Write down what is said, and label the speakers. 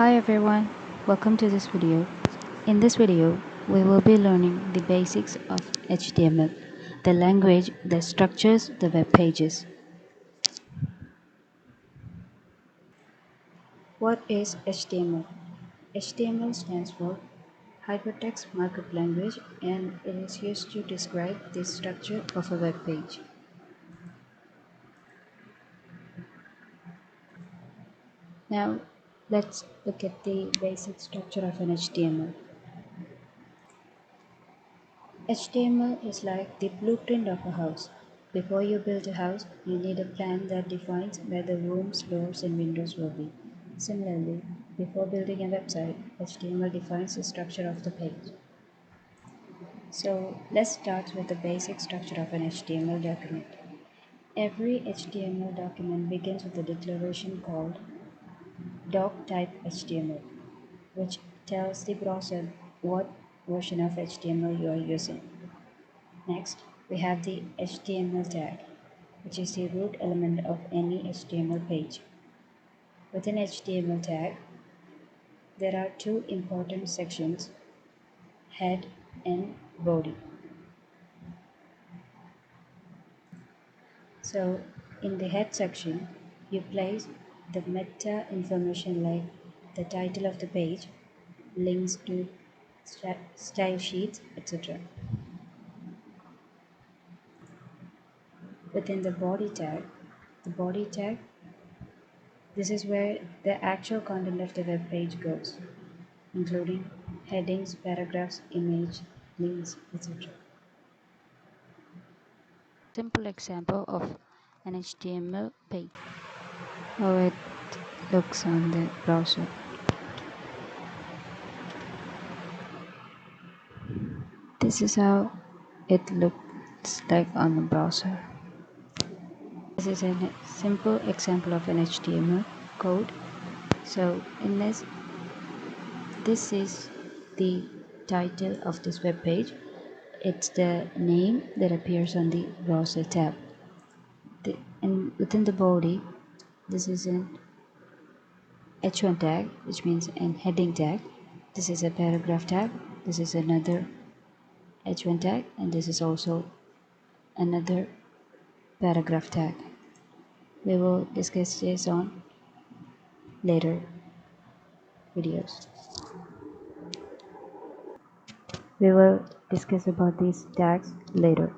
Speaker 1: Hi everyone, welcome to this video. In this video, we will be learning the basics of HTML, the language that structures the web pages. What is HTML? HTML stands for Hypertext Markup Language and it is used to describe the structure of a web page. Now, let's look at the basic structure of an HTML. HTML is like the blueprint of a house. Before you build a house, you need a plan that defines where the rooms, doors, and windows will be. Similarly, before building a website, HTML defines the structure of the page. So let's start with the basic structure of an HTML document. Every HTML document begins with a declaration called doctype HTML, which tells the browser what version of HTML you are using. Next, we have the HTML tag, which is the root element of any HTML page. Within HTML tag, there are two important sections, head and body. So, in the head section, you place the meta information like the title of the page, links to style sheets, etc. Within the body tag, this is where the actual content of the web page goes, including headings, paragraphs, image, links, etc. Simple example of an HTML page. How it looks on the browser. This is how it looks like on the browser. This is a simple example of an HTML code. So in this is the title of this web page. It's the name that appears on the browser tab. And within the body, this is an h1 tag, which means an heading tag. This is a paragraph tag. This is another h1 tag, and this is also another paragraph tag. We will discuss this on later videos. We will discuss about these tags later.